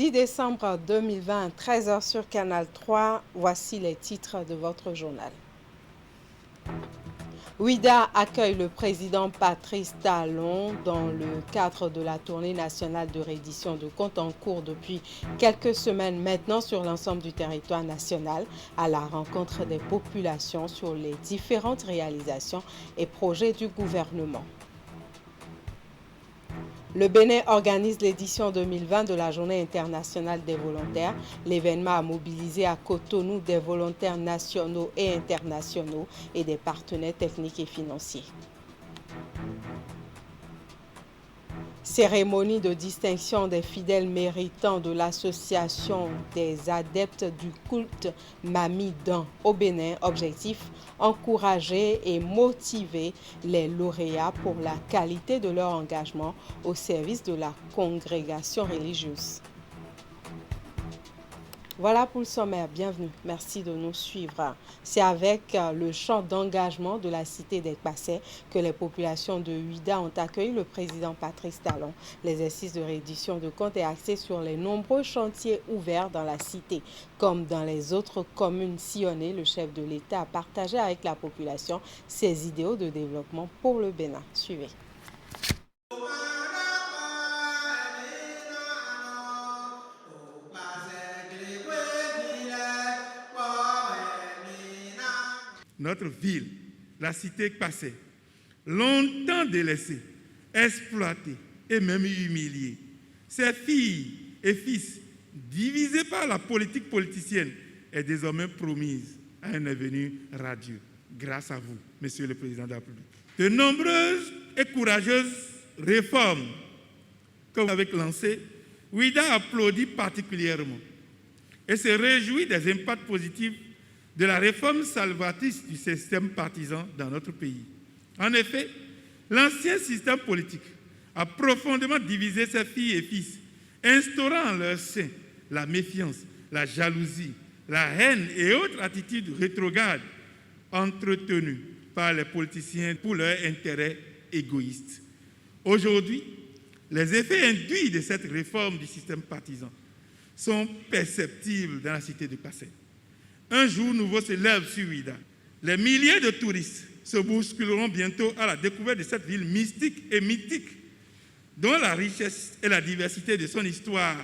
10 décembre 2020, 13h sur Canal 3, voici les titres de votre journal. Ouidah accueille le président Patrice Talon dans le cadre de la tournée nationale de reddition de comptes en cours depuis quelques semaines maintenant sur l'ensemble du territoire national à la rencontre des populations sur les différentes réalisations et projets du gouvernement. Le Bénin organise l'édition 2020 de la Journée internationale des volontaires. L'événement a mobilisé à Cotonou des volontaires nationaux et internationaux et des partenaires techniques et financiers. Cérémonie de distinction des fidèles méritants de l'association des adeptes du culte Mamidan au Bénin. Objectif, encourager et motiver les lauréats pour la qualité de leur engagement au service de la congrégation religieuse. Voilà pour le sommaire, bienvenue, merci de nous suivre. C'est avec le chant d'engagement de la cité des Passais que les populations de Ouidah ont accueilli le président Patrice Talon. L'exercice de reddition de comptes est axé sur les nombreux chantiers ouverts dans la cité. Comme dans les autres communes sillonnées, le chef de l'État a partagé avec la population ses idéaux de développement pour le Bénin. Suivez. Notre ville, la cité Passé, longtemps délaissée, exploitée et même humiliée. Ses filles et fils, divisés par la politique politicienne, est désormais promise à un avenir radieux, grâce à vous, Monsieur le Président de la République. De nombreuses et courageuses réformes que vous avez lancées, Ouidah applaudit particulièrement et se réjouit des impacts positifs de la réforme salvatrice du système partisan dans notre pays. En effet, l'ancien système politique a profondément divisé ses filles et fils, instaurant en leur sein la méfiance, la jalousie, la haine et autres attitudes rétrogrades entretenues par les politiciens pour leurs intérêts égoïstes. Aujourd'hui, les effets induits de cette réforme du système partisan sont perceptibles dans la cité de Passé. Un jour nouveau se lève sur Ouidah. Les milliers de touristes se bousculeront bientôt à la découverte de cette ville mystique et mythique, dont la richesse et la diversité de son histoire,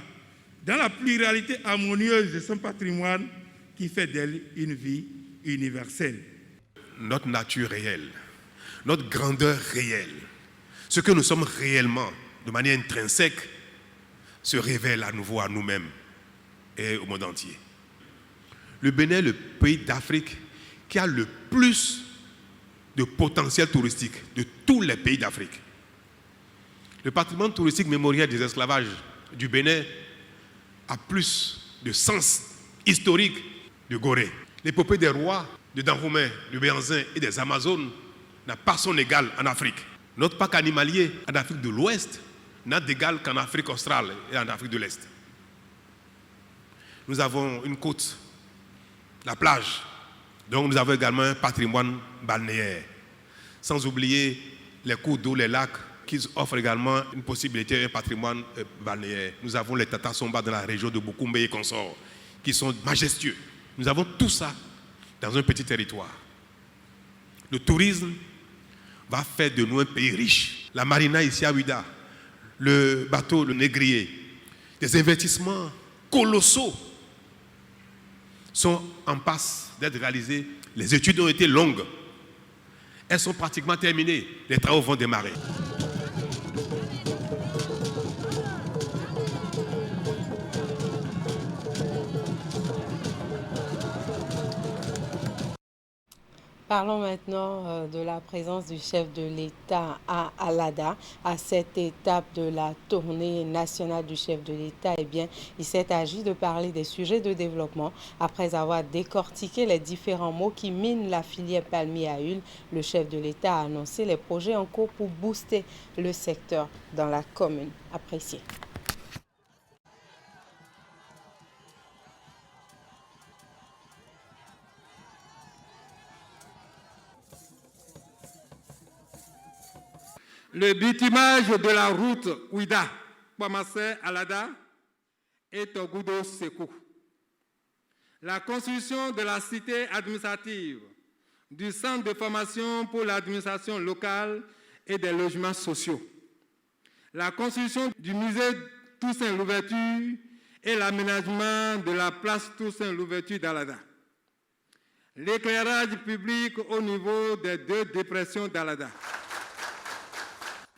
dans la pluralité harmonieuse de son patrimoine, qui fait d'elle une vie universelle. Notre nature réelle, notre grandeur réelle, ce que nous sommes réellement, de manière intrinsèque, se révèle à nouveau à nous-mêmes et au monde entier. Le Bénin est le pays d'Afrique qui a le plus de potentiel touristique de tous les pays d'Afrique. Le patrimoine touristique mémoriel des esclavages du Bénin a plus de sens historique de Gorée. L'épopée des rois de Dahomey, de Béhanzin et des Amazones n'a pas son égal en Afrique. Notre parc animalier en Afrique de l'Ouest n'a d'égal qu'en Afrique australe et en Afrique de l'Est. Nous avons une côte, la plage. Donc nous avons également un patrimoine balnéaire. Sans oublier les cours d'eau, les lacs, qui offrent également une possibilité, un patrimoine balnéaire. Nous avons les Tata Somba dans la région de Boukoumbe et consorts, qui sont majestueux. Nous avons tout ça dans un petit territoire. Le tourisme va faire de nous un pays riche. La marina ici à Ouidah, le bateau, le négrier, des investissements colossaux sont en passe d'être réalisés. Les études ont été longues. Elles sont pratiquement terminées. Les travaux vont démarrer. Parlons maintenant de la présence du chef de l'État à Alada. À cette étape de la tournée nationale du chef de l'État, il s'est agi de parler des sujets de développement. Après avoir décortiqué les différents mots qui minent la filière palmier à huile, le chef de l'État a annoncé les projets en cours pour booster le secteur dans la commune. Apprécié. Le bitumage de la route Ouidah-Kwamassé-Alada et Togudo Sekou. La construction de la cité administrative, du centre de formation pour l'administration locale et des logements sociaux. La construction du musée Toussaint-Louverture et l'aménagement de la place Toussaint-Louverture d'Alada. L'éclairage public au niveau des 2 dépressions d'Alada.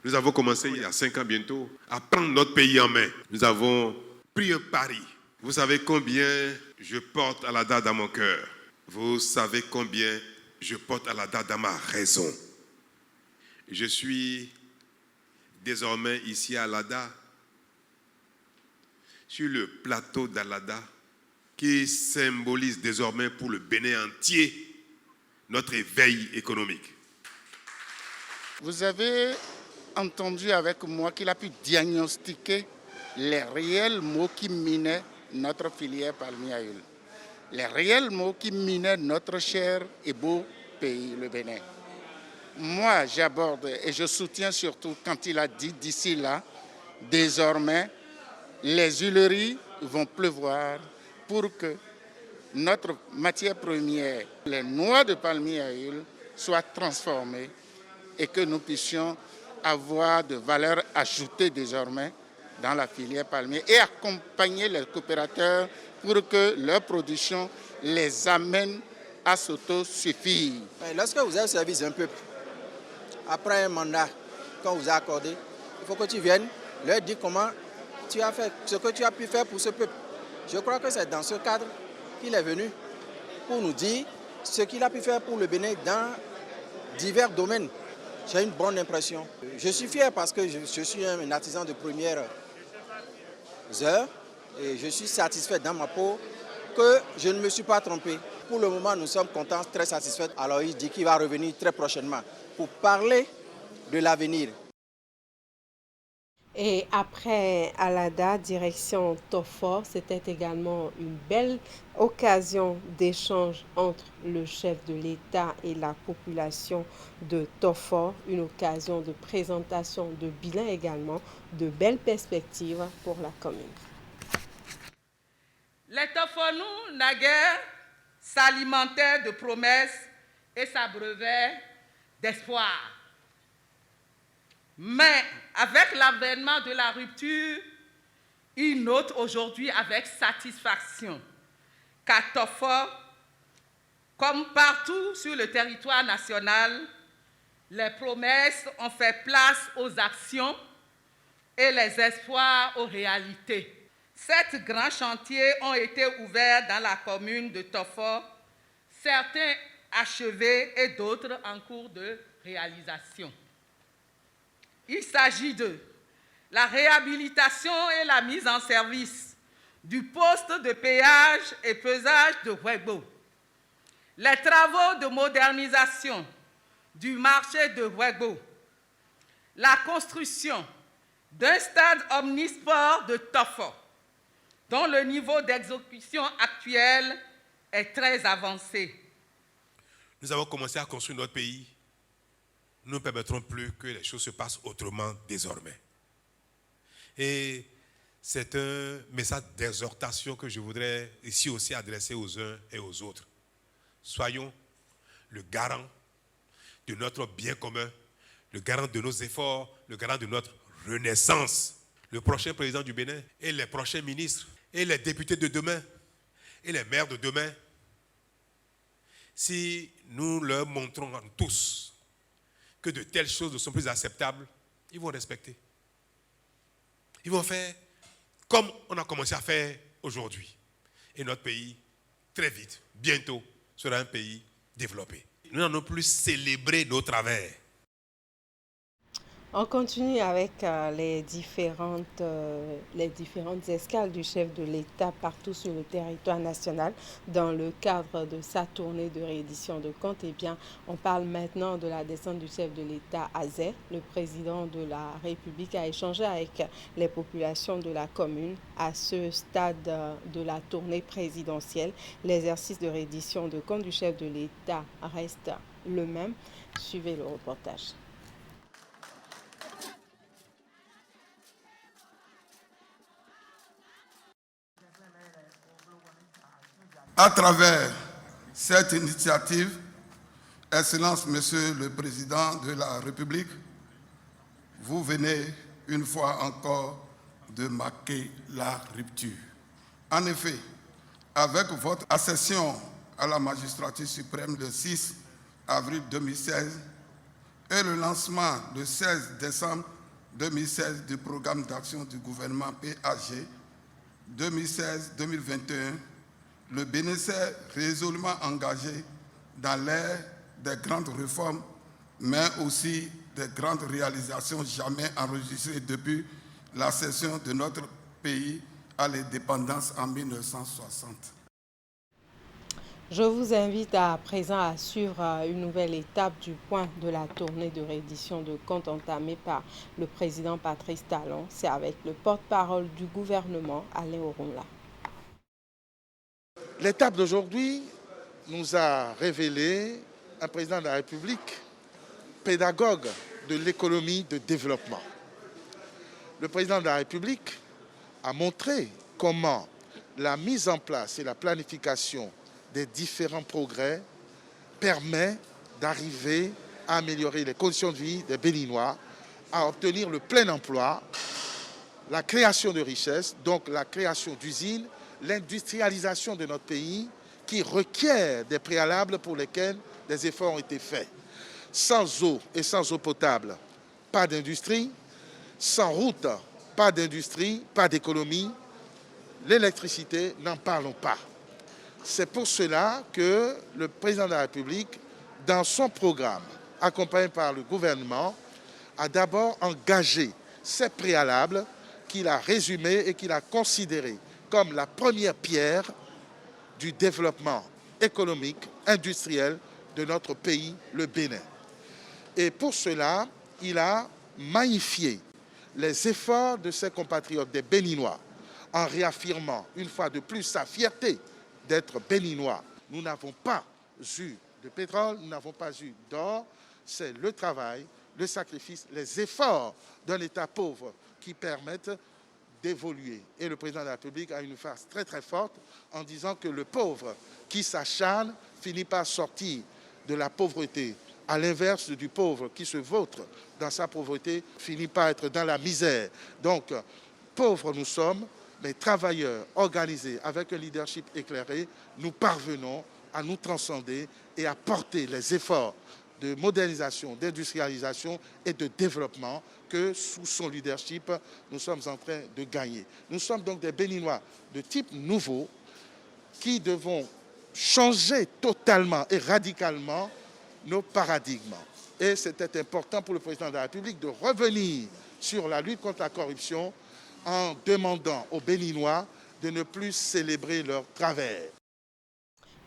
Nous avons commencé il y a 5 ans bientôt à prendre notre pays en main. Nous avons pris un pari. Vous savez combien je porte Alada dans mon cœur. Vous savez combien je porte Alada dans ma raison. Je suis désormais ici à Alada, sur le plateau d'Alada, qui symbolise désormais pour le Bénin entier notre éveil économique. Vous avez entendu avec moi qu'il a pu diagnostiquer les réels maux qui minaient notre filière palmier à huile. Les réels maux qui minaient notre cher et beau pays, le Bénin. Moi, j'aborde et je soutiens surtout quand il a dit d'ici là, désormais, les huileries vont pleuvoir pour que notre matière première, les noix de palmier à huile, soient transformées et que nous puissions avoir de valeur ajoutée désormais dans la filière palmier et accompagner les coopérateurs pour que leur production les amène à s'autosuffire. Lorsque vous avez servi un peuple, après un mandat qu'on vous a accordé, il faut que tu viennes leur dire comment tu as fait, ce que tu as pu faire pour ce peuple. Je crois que c'est dans ce cadre qu'il est venu pour nous dire ce qu'il a pu faire pour le Bénin dans divers domaines. J'ai une bonne impression. Je suis fier parce que je suis un artisan de première heure et je suis satisfait dans ma peau que je ne me suis pas trompé. Pour le moment, nous sommes contents, très satisfaits. Alors il dit qu'il va revenir très prochainement pour parler de l'avenir. Et après Alada, direction Tofor, c'était également une belle occasion d'échange entre le chef de l'État et la population de Tofor, une occasion de présentation de bilan également, de belles perspectives pour la commune. Les Tofonous, naguère, s'alimentaient de promesses et s'abreuvaient d'espoir. Mais avec l'avènement de la rupture, ils notent aujourd'hui avec satisfaction qu'à Tofor, comme partout sur le territoire national, les promesses ont fait place aux actions et les espoirs aux réalités. 7 grands chantiers ont été ouverts dans la commune de Tofor, certains achevés et d'autres en cours de réalisation. Il s'agit de la réhabilitation et la mise en service du poste de péage et pesage de Ouégo, les travaux de modernisation du marché de Ouégo, la construction d'un stade omnisport de Tofor, dont le niveau d'exécution actuel est très avancé. Nous avons commencé à construire notre pays. Nous ne permettrons plus que les choses se passent autrement désormais. Et c'est un message d'exhortation que je voudrais ici aussi adresser aux uns et aux autres. Soyons le garant de notre bien commun, le garant de nos efforts, le garant de notre renaissance. Le prochain président du Bénin et les prochains ministres et les députés de demain et les maires de demain, si nous leur montrons tous que de telles choses ne sont plus acceptables, ils vont respecter. Ils vont faire comme on a commencé à faire aujourd'hui. Et notre pays, très vite, bientôt, sera un pays développé. Nous n'allons plus célébrer nos travers. On continue avec les différentes escales du chef de l'État partout sur le territoire national dans le cadre de sa tournée de réédition de comptes. Eh bien, on parle maintenant de la descente du chef de l'État à Zé. Le président de la République a échangé avec les populations de la commune à ce stade de la tournée présidentielle. L'exercice de réédition de comptes du chef de l'État reste le même. Suivez le reportage. À travers cette initiative, Excellence, Monsieur le Président de la République, vous venez une fois encore de marquer la rupture. En effet, avec votre accession à la magistrature suprême le 6 avril 2016 et le lancement le 16 décembre 2016 du programme d'action du gouvernement PAG 2016-2021, le Bénin s'est résolument engagé dans l'ère des grandes réformes, mais aussi des grandes réalisations jamais enregistrées depuis l'accession de notre pays à l'indépendance en 1960. Je vous invite à présent à suivre une nouvelle étape du point de la tournée de reddition de comptes entamée par le président Patrice Talon. C'est avec le porte-parole du gouvernement, Alain Orunla. L'étape d'aujourd'hui nous a révélé un président de la République pédagogue de l'économie de développement. Le président de la République a montré comment la mise en place et la planification des différents progrès permet d'arriver à améliorer les conditions de vie des Béninois, à obtenir le plein emploi, la création de richesses, donc la création d'usines, l'industrialisation de notre pays qui requiert des préalables pour lesquels des efforts ont été faits. Sans eau et sans eau potable, pas d'industrie. Sans route, pas d'industrie, pas d'économie. L'électricité, n'en parlons pas. C'est pour cela que le président de la République, dans son programme, accompagné par le gouvernement, a d'abord engagé ces préalables qu'il a résumés et qu'il a considérés comme la première pierre du développement économique, industriel de notre pays, le Bénin. Et pour cela, il a magnifié les efforts de ses compatriotes, des Béninois, en réaffirmant une fois de plus sa fierté d'être Béninois. Nous n'avons pas eu de pétrole, nous n'avons pas eu d'or, c'est le travail, le sacrifice, les efforts d'un État pauvre qui permettent d'évoluer. Et le président de la République a une phase très très forte en disant que le pauvre qui s'acharne finit par sortir de la pauvreté, à l'inverse du pauvre qui se vautre dans sa pauvreté, finit par être dans la misère. Donc, pauvres nous sommes, mais travailleurs organisés avec un leadership éclairé, nous parvenons à nous transcender et à porter les efforts de modernisation, d'industrialisation et de développement que sous son leadership, nous sommes en train de gagner. Nous sommes donc des Béninois de type nouveau qui devons changer totalement et radicalement nos paradigmes. Et c'était important pour le président de la République de revenir sur la lutte contre la corruption en demandant aux Béninois de ne plus célébrer leur travers.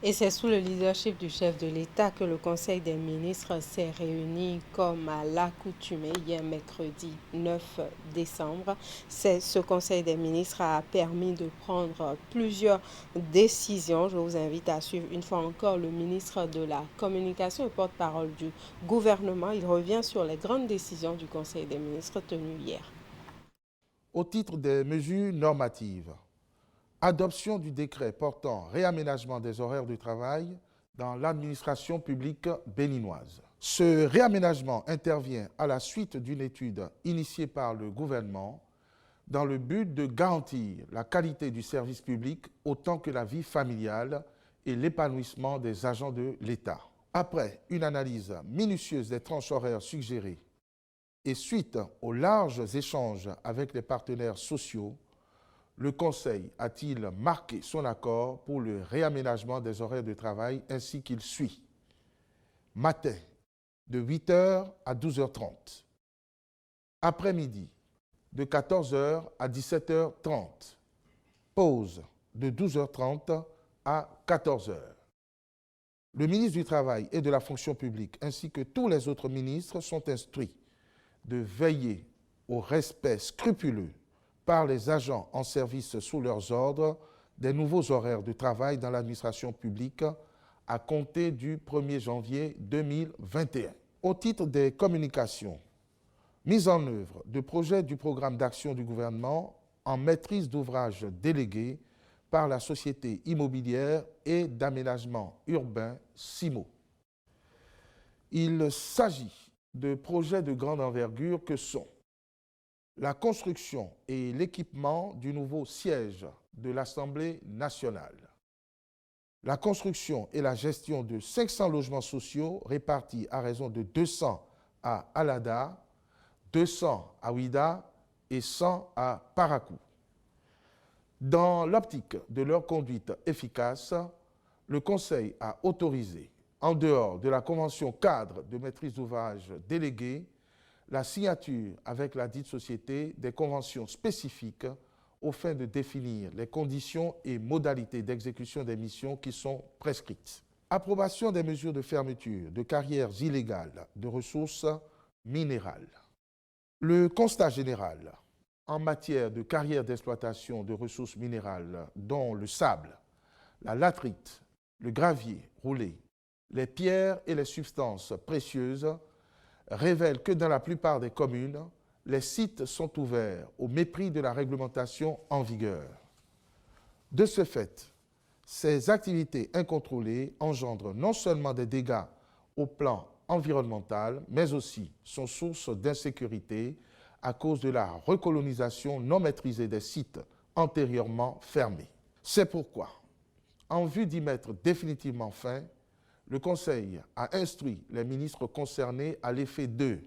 Et c'est sous le leadership du chef de l'État que le Conseil des ministres s'est réuni comme à l'accoutumée hier mercredi 9 décembre. Ce Conseil des ministres a permis de prendre plusieurs décisions. Je vous invite à suivre une fois encore le ministre de la Communication et porte-parole du gouvernement. Il revient sur les grandes décisions du Conseil des ministres tenues hier. Au titre des mesures normatives, adoption du décret portant réaménagement des horaires du travail dans l'administration publique béninoise. Ce réaménagement intervient à la suite d'une étude initiée par le gouvernement dans le but de garantir la qualité du service public autant que la vie familiale et l'épanouissement des agents de l'État. Après une analyse minutieuse des tranches horaires suggérées et suite aux larges échanges avec les partenaires sociaux, le Conseil a-t-il marqué son accord pour le réaménagement des horaires de travail ainsi qu'il suit. Matin, de 8h à 12h30. Après-midi, de 14h à 17h30. Pause, de 12h30 à 14h. Le ministre du Travail et de la Fonction publique ainsi que tous les autres ministres sont instruits de veiller au respect scrupuleux par les agents en service sous leurs ordres des nouveaux horaires de travail dans l'administration publique à compter du 1er janvier 2021. Au titre des communications, mise en œuvre de projets du programme d'action du gouvernement en maîtrise d'ouvrage délégué par la société immobilière et d'aménagement urbain SIMO. Il s'agit de projets de grande envergure que sont la construction et l'équipement du nouveau siège de l'Assemblée nationale, la construction et la gestion de 500 logements sociaux répartis à raison de 200 à Alada, 200 à Ouida et 100 à Parakou. Dans l'optique de leur conduite efficace, le Conseil a autorisé, en dehors de la convention cadre de maîtrise d'ouvrage déléguée, la signature avec la dite société des conventions spécifiques aux fins de définir les conditions et modalités d'exécution des missions qui sont prescrites. Approbation des mesures de fermeture de carrières illégales de ressources minérales. Le constat général en matière de carrières d'exploitation de ressources minérales dont le sable, la latérite, le gravier roulé, les pierres et les substances précieuses révèle que dans la plupart des communes, les sites sont ouverts au mépris de la réglementation en vigueur. De ce fait, ces activités incontrôlées engendrent non seulement des dégâts au plan environnemental, mais aussi sont source d'insécurité à cause de la recolonisation non maîtrisée des sites antérieurement fermés. C'est pourquoi, en vue d'y mettre définitivement fin, le Conseil a instruit les ministres concernés à l'effet de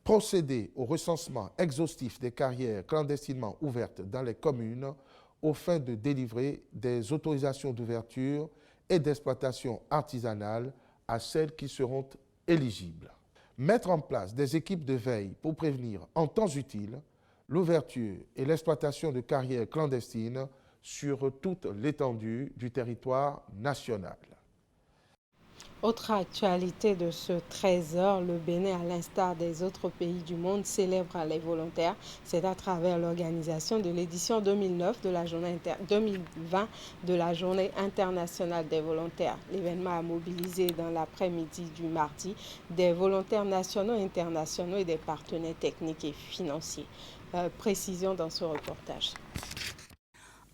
procéder au recensement exhaustif des carrières clandestinement ouvertes dans les communes aux fins de délivrer des autorisations d'ouverture et d'exploitation artisanale à celles qui seront éligibles. Mettre en place des équipes de veille pour prévenir en temps utile l'ouverture et l'exploitation de carrières clandestines sur toute l'étendue du territoire national. Autre actualité de ce 13h, le Bénin, à l'instar des autres pays du monde, célèbre les volontaires. C'est à travers l'organisation de l'édition 2020 de la Journée internationale des volontaires. L'événement a mobilisé dans l'après-midi du mardi des volontaires nationaux, internationaux et des partenaires techniques et financiers. Précision dans ce reportage.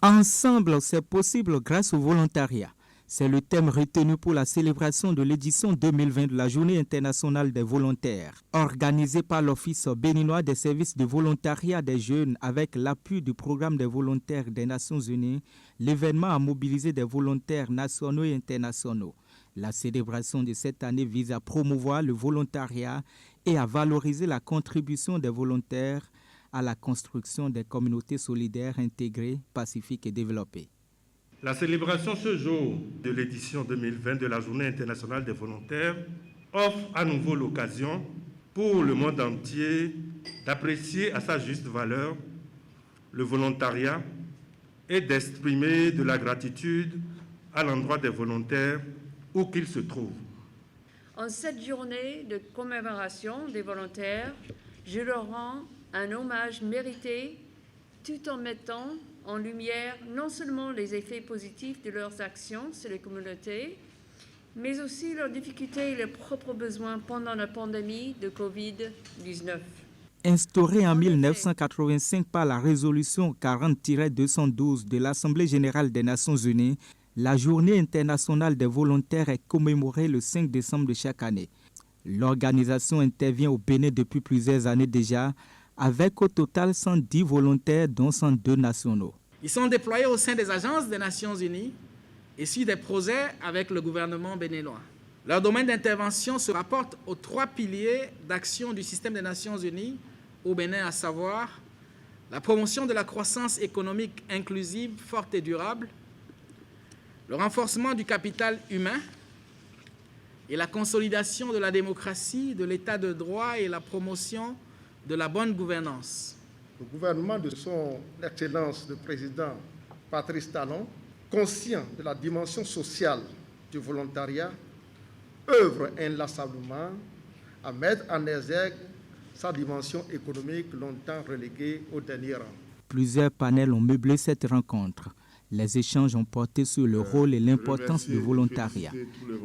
Ensemble, c'est possible grâce au volontariat. C'est le thème retenu pour la célébration de l'édition 2020 de la Journée internationale des volontaires, organisée par l'Office béninois des services de volontariat des jeunes avec l'appui du programme des volontaires des Nations Unies. L'événement a mobilisé des volontaires nationaux et internationaux. La célébration de cette année vise à promouvoir le volontariat et à valoriser la contribution des volontaires à la construction des communautés solidaires intégrées, pacifiques et développées. La célébration ce jour de l'édition 2020 de la Journée internationale des volontaires offre à nouveau l'occasion pour le monde entier d'apprécier à sa juste valeur le volontariat et d'exprimer de la gratitude à l'endroit des volontaires où qu'ils se trouvent. En cette journée de commémoration des volontaires, je leur rends un hommage mérité tout en mettant en lumière non seulement les effets positifs de leurs actions sur les communautés, mais aussi leurs difficultés et leurs propres besoins pendant la pandémie de Covid-19. Instaurée en 1985 par la résolution 40-212 de l'Assemblée générale des Nations unies, la Journée internationale des volontaires est commémorée le 5 décembre de chaque année. L'organisation intervient au Bénin depuis plusieurs années déjà, avec au total 110 volontaires, dont 102 nationaux. Ils sont déployés au sein des agences des Nations Unies et sur des projets avec le gouvernement béninois. Leur domaine d'intervention se rapporte aux 3 piliers d'action du système des Nations Unies au Bénin, à savoir la promotion de la croissance économique inclusive, forte et durable, le renforcement du capital humain et la consolidation de la démocratie, de l'état de droit et la promotion de la bonne gouvernance. Le gouvernement de son Excellence le Président Patrice Talon, conscient de la dimension sociale du volontariat, œuvre inlassablement à mettre en exergue sa dimension économique longtemps reléguée au dernier rang. Plusieurs panels ont meublé cette rencontre. Les échanges ont porté sur le rôle et l'importance du volontariat.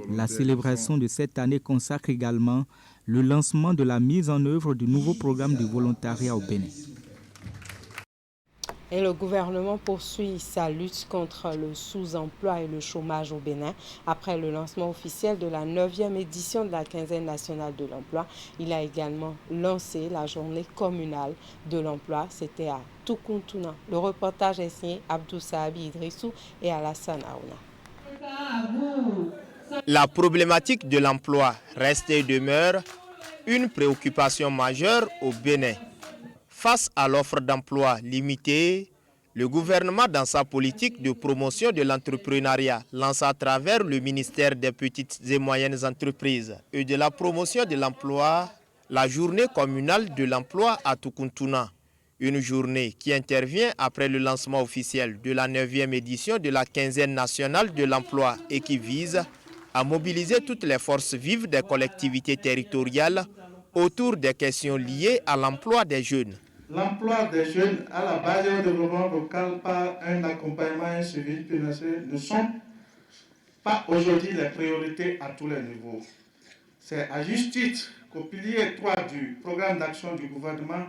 La célébration de cette année consacre également le lancement de la mise en œuvre du nouveau programme de volontariat au Bénin. Et le gouvernement poursuit sa lutte contre le sous-emploi et le chômage au Bénin. Après le lancement officiel de la 9e édition de la quinzaine nationale de l'emploi, il a également lancé la journée communale de l'emploi. C'était à Tukuntuna. Le reportage est signé Abdou Sahabi Idrissou et Alassane Aouna. La problématique de l'emploi reste et demeure une préoccupation majeure au Bénin. Face à l'offre d'emploi limitée, le gouvernement, dans sa politique de promotion de l'entrepreneuriat, lance à travers le ministère des petites et moyennes entreprises et de la promotion de l'emploi la journée communale de l'emploi à Tukuntuna. Une journée qui intervient après le lancement officiel de la 9e édition de la quinzaine nationale de l'emploi et qui vise à mobiliser toutes les forces vives des collectivités territoriales autour des questions liées à l'emploi des jeunes. L'emploi des jeunes à la base du développement local par un accompagnement et un suivi financier ne sont pas aujourd'hui les priorités à tous les niveaux. C'est à juste titre qu'au pilier 3 du programme d'action du gouvernement,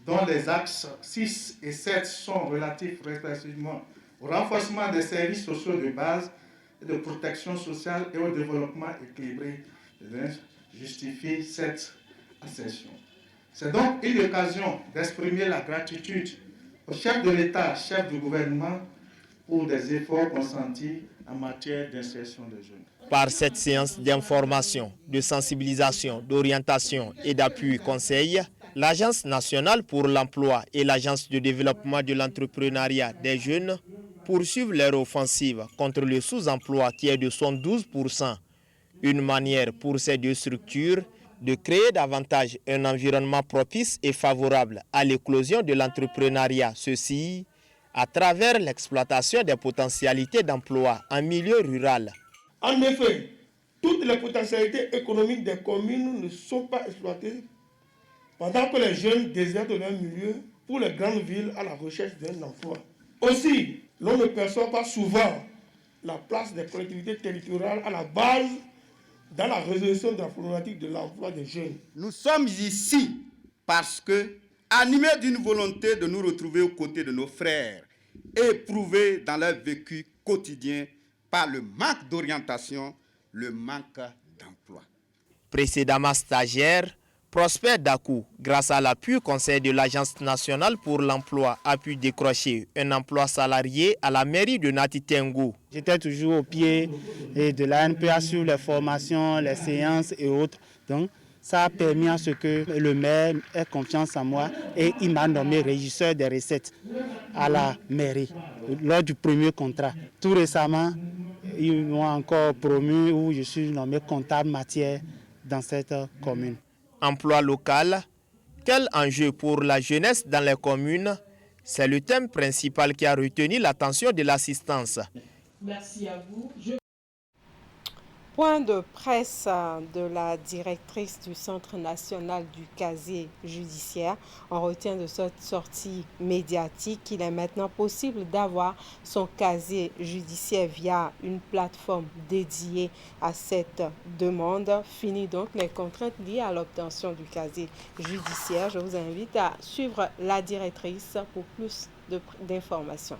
dont les axes 6 et 7 sont relatifs respectivement au renforcement des services sociaux de base et de protection sociale et au développement équilibré, justifie cette assertion. C'est donc une occasion d'exprimer la gratitude au chef de l'État, chef du gouvernement, pour des efforts consentis en matière d'insertion des jeunes. Par cette séance d'information, de sensibilisation, d'orientation et d'appui conseil, l'Agence nationale pour l'emploi et l'Agence de développement de l'entrepreneuriat des jeunes poursuivent leur offensive contre le sous-emploi qui est de 72%. Une manière pour ces deux structures de créer davantage un environnement propice et favorable à l'éclosion de l'entrepreneuriat, ceci à travers l'exploitation des potentialités d'emploi en milieu rural. En effet, toutes les potentialités économiques des communes ne sont pas exploitées pendant que les jeunes désertent leur milieu pour les grandes villes à la recherche d'un emploi. Aussi, l'on ne perçoit pas souvent la place des collectivités territoriales à la base dans la résolution de la problématique de l'emploi des jeunes. Nous sommes ici parce que, animés d'une volonté de nous retrouver aux côtés de nos frères, éprouvés dans leur vécu quotidien par le manque d'orientation, le manque d'emploi. Précédemment stagiaire, Prosper Dakou, grâce à l'appui conseil de l'Agence nationale pour l'emploi, a pu décrocher un emploi salarié à la mairie de Natitengo. J'étais toujours au pied de la NPA sur les formations, les séances et autres. Donc, ça a permis à ce que le maire ait confiance en moi et il m'a nommé régisseur des recettes à la mairie lors du premier contrat. Tout récemment, ils m'ont encore promu où je suis nommé comptable matière dans cette commune. Emploi local, quel enjeu pour la jeunesse dans les communes? C'est le thème principal qui a retenu l'attention de l'assistance. Merci à vous. Point de presse de la directrice du Centre national du casier judiciaire. On retient de cette sortie médiatique qu'il est maintenant possible d'avoir son casier judiciaire via une plateforme dédiée à cette demande. Fini donc les contraintes liées à l'obtention du casier judiciaire. Je vous invite à suivre la directrice pour plus d'informations.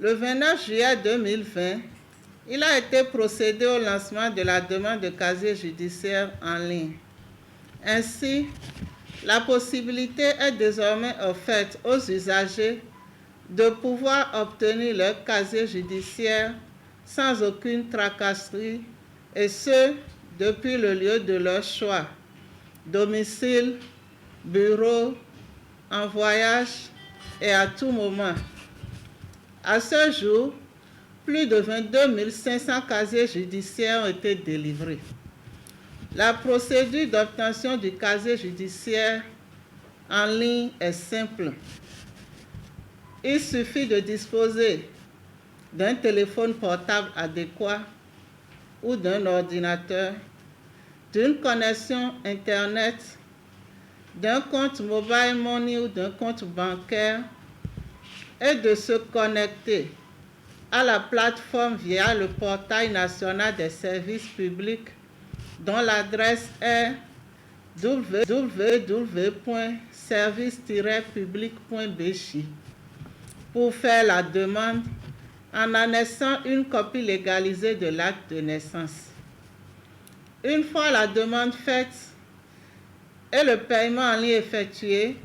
Le 29 juillet 2020, il a été procédé au lancement de la demande de casier judiciaire en ligne. Ainsi, la possibilité est désormais offerte aux usagers de pouvoir obtenir leur casier judiciaire sans aucune tracasserie, et ce, depuis le lieu de leur choix, domicile, bureau, en voyage et à tout moment. À ce jour, plus de 22 500 casiers judiciaires ont été délivrés. La procédure d'obtention du casier judiciaire en ligne est simple. Il suffit de disposer d'un téléphone portable adéquat ou d'un ordinateur, d'une connexion Internet, d'un compte mobile money ou d'un compte bancaire et de se connecter à la plateforme via le portail national des services publics dont l'adresse est www.service-public.bj pour faire la demande en annexant une copie légalisée de l'acte de naissance. Une fois la demande faite et le paiement en ligne effectué,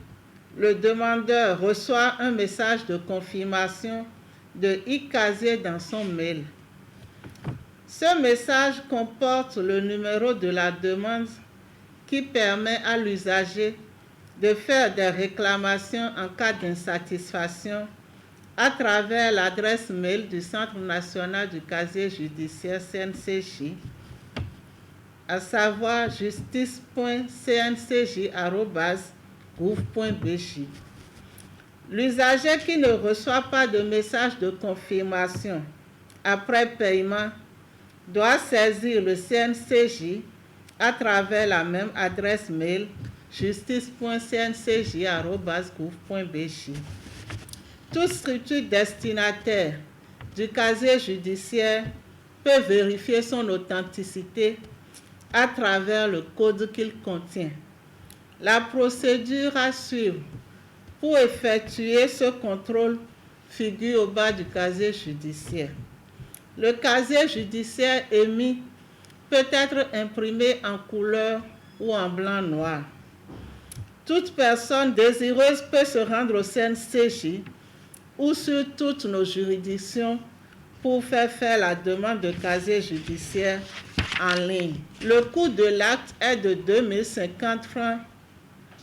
le demandeur reçoit un message de confirmation de e-casier dans son mail. Ce message comporte le numéro de la demande qui permet à l'usager de faire des réclamations en cas d'insatisfaction à travers l'adresse mail du Centre national du casier judiciaire CNCJ, à savoir justice.cncj@gouv.bj. L'usager qui ne reçoit pas de message de confirmation après paiement doit saisir le CNCJ à travers la même adresse mail justice.cncj@gouv.bj. Toute structure destinataire du casier judiciaire peut vérifier son authenticité à travers le code qu'il contient. La procédure à suivre pour effectuer ce contrôle figure au bas du casier judiciaire. Le casier judiciaire émis peut être imprimé en couleur ou en blanc-noir. Toute personne désireuse peut se rendre au CNCJ ou sur toutes nos juridictions pour faire la demande de casier judiciaire en ligne. Le coût de l'acte est de 2050 francs,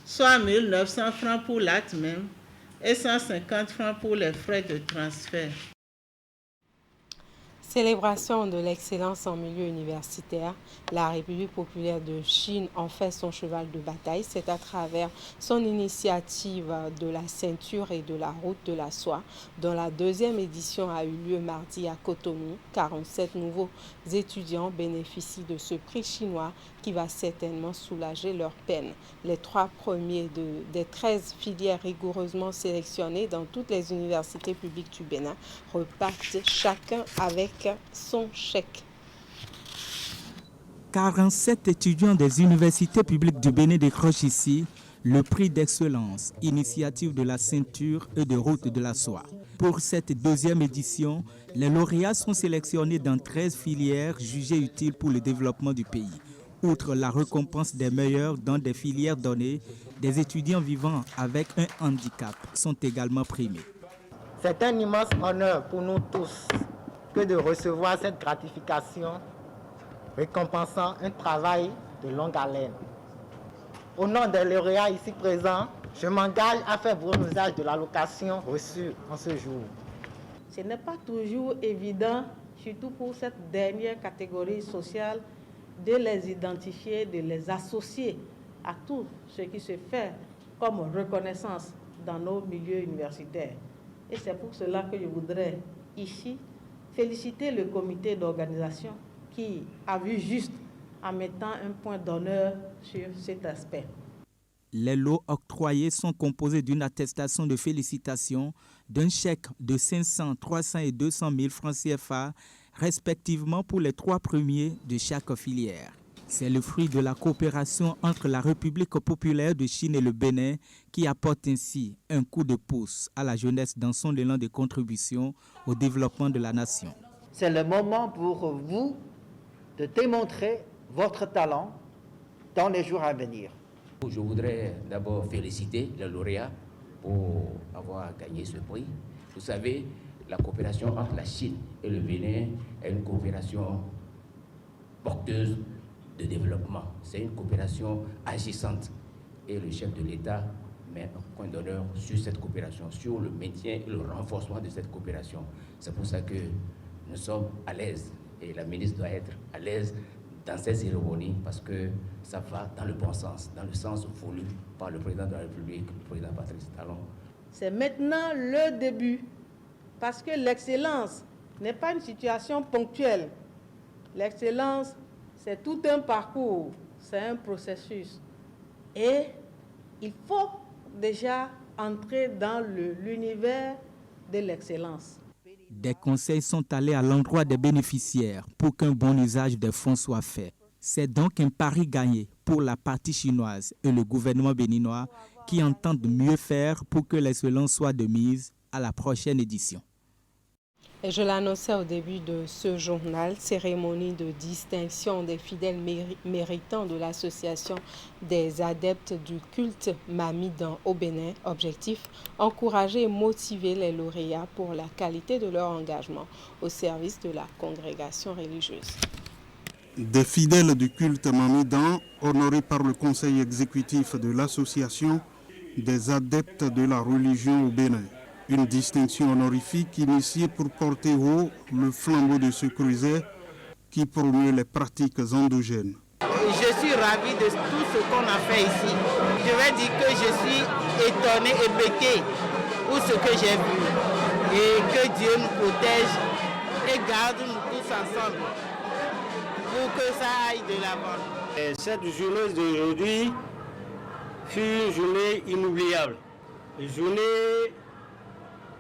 soit 1900 francs pour l'acte même et 150 francs pour les frais de transfert. Célébration de l'excellence en milieu universitaire, la République populaire de Chine en fait son cheval de bataille. C'est à travers son initiative de la ceinture et de la route de la soie, dont la deuxième édition a eu lieu mardi à Cotonou. 47 nouveaux étudiants bénéficient de ce prix chinois qui va certainement soulager leur peine. Les 3 premiers des 13 filières rigoureusement sélectionnées dans toutes les universités publiques du Bénin repartent chacun avec son chèque. 47 étudiants des universités publiques du Bénin décrochent ici le prix d'excellence, initiative de la ceinture et de route de la soie. Pour cette deuxième édition, les lauréats sont sélectionnés dans 13 filières jugées utiles pour le développement du pays. Outre la récompense des meilleurs dans des filières données, des étudiants vivant avec un handicap sont également primés. C'est un immense honneur pour nous tous que de recevoir cette gratification récompensant un travail de longue haleine. Au nom des lauréats ici présents, je m'engage à faire bon usage de l'allocation reçue en ce jour. Ce n'est pas toujours évident, surtout pour cette dernière catégorie sociale, de les identifier, de les associer à tout ce qui se fait comme reconnaissance dans nos milieux universitaires. Et c'est pour cela que je voudrais ici féliciter le comité d'organisation qui a vu juste en mettant un point d'honneur sur cet aspect. Les lots octroyés sont composés d'une attestation de félicitations, d'un chèque de 500, 300 et 200 000 francs CFA, respectivement pour les 3 premiers de chaque filière. C'est le fruit de la coopération entre la République populaire de Chine et le Bénin qui apporte ainsi un coup de pouce à la jeunesse dans son élan de contribution au développement de la nation. C'est le moment pour vous de démontrer votre talent dans les jours à venir. Je voudrais d'abord féliciter les lauréats pour avoir gagné ce prix. Vous savez, la coopération entre la Chine et le Bénin est une coopération porteuse de développement. C'est une coopération agissante. Et le chef de l'État met un point d'honneur sur cette coopération, sur le maintien et le renforcement de cette coopération. C'est pour ça que nous sommes à l'aise et la ministre doit être à l'aise dans cette cérémonie parce que ça va dans le bon sens, dans le sens voulu par le président de la République, le président Patrice Talon. C'est maintenant le début parce que l'excellence n'est pas une situation ponctuelle. L'excellence, c'est tout un parcours, c'est un processus. Et il faut déjà entrer dans l'univers de l'excellence. Des conseils sont allés à l'endroit des bénéficiaires pour qu'un bon usage des fonds soit fait. C'est donc un pari gagné pour la partie chinoise et le gouvernement béninois qui entendent mieux faire pour que l'excellence soit de mise à la prochaine édition. Et je l'annonçais au début de ce journal, cérémonie de distinction des fidèles méritants de l'association des adeptes du culte Mamidan au Bénin. Objectif, encourager et motiver les lauréats pour la qualité de leur engagement au service de la congrégation religieuse. Des fidèles du culte Mamidan, honorés par le conseil exécutif de l'association des adeptes de la religion au Bénin. Une distinction honorifique initiée pour porter haut le flambeau de ce creuset qui promeut les pratiques endogènes. Je suis ravie de tout ce qu'on a fait ici. Je vais dire que je suis étonné et pété pour ce que j'ai vu. Et que Dieu nous protège et garde nous tous ensemble pour que ça aille de l'avant. Cette journée d'aujourd'hui fut une journée inoubliable. Une journée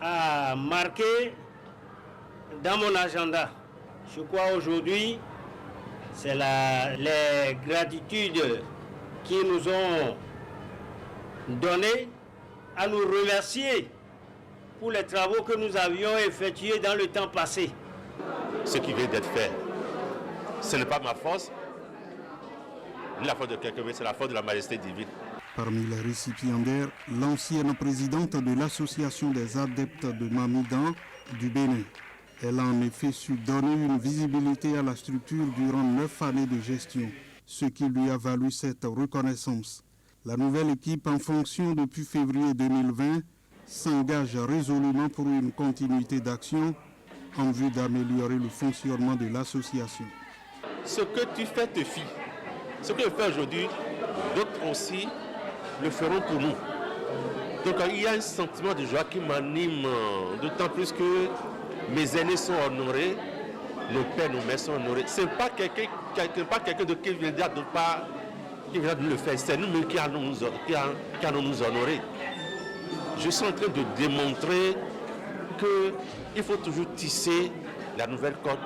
à marquer dans mon agenda. Je crois aujourd'hui, c'est les gratitudes qui nous ont donné à nous remercier pour les travaux que nous avions effectués dans le temps passé. Ce qui vient d'être fait, ce n'est pas ma force, ni la force de quelqu'un, mais c'est la force de la majesté divine. Parmi les récipiendaires, l'ancienne présidente de l'association des adeptes de Mamidan du Bénin. Elle a en effet su donner une visibilité à la structure durant 9 années de gestion, ce qui lui a valu cette reconnaissance. La nouvelle équipe en fonction depuis février 2020 s'engage résolument pour une continuité d'action en vue d'améliorer le fonctionnement de l'association. Ce que tu fais te fit. Ce que je fais aujourd'hui, d'autres aussi le feront pour nous. Donc il y a un sentiment de joie qui m'anime, d'autant plus que mes aînés sont honorés, nos pères, nos mères sont honorés. Ce n'est pas quelqu'un qui vient de nous le faire, c'est nous qui allons nous honorer. Je suis en train de démontrer qu'il faut toujours tisser la nouvelle corde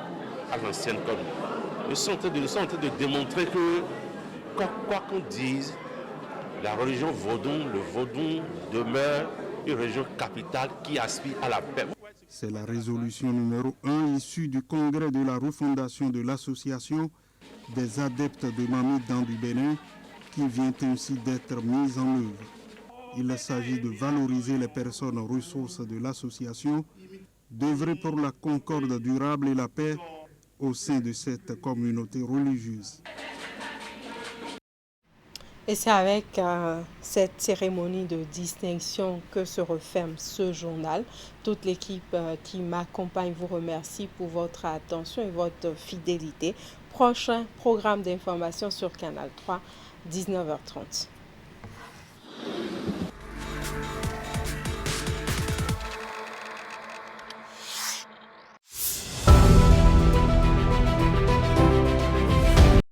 à l'ancienne corde. Je suis en train de démontrer que, quoi qu'on dise, la religion vaudou, le vaudou demeure une religion capitale qui aspire à la paix. C'est la résolution numéro 1 issue du congrès de la refondation de l'association des adeptes de Mamidan du Bénin qui vient ainsi d'être mise en œuvre. Il s'agit de valoriser les personnes ressources de l'association, d'œuvrer pour la concorde durable et la paix au sein de cette communauté religieuse. Et c'est avec cette cérémonie de distinction que se referme ce journal. Toute l'équipe qui m'accompagne vous remercie pour votre attention et votre fidélité. Prochain programme d'information sur Canal 3, 19h30.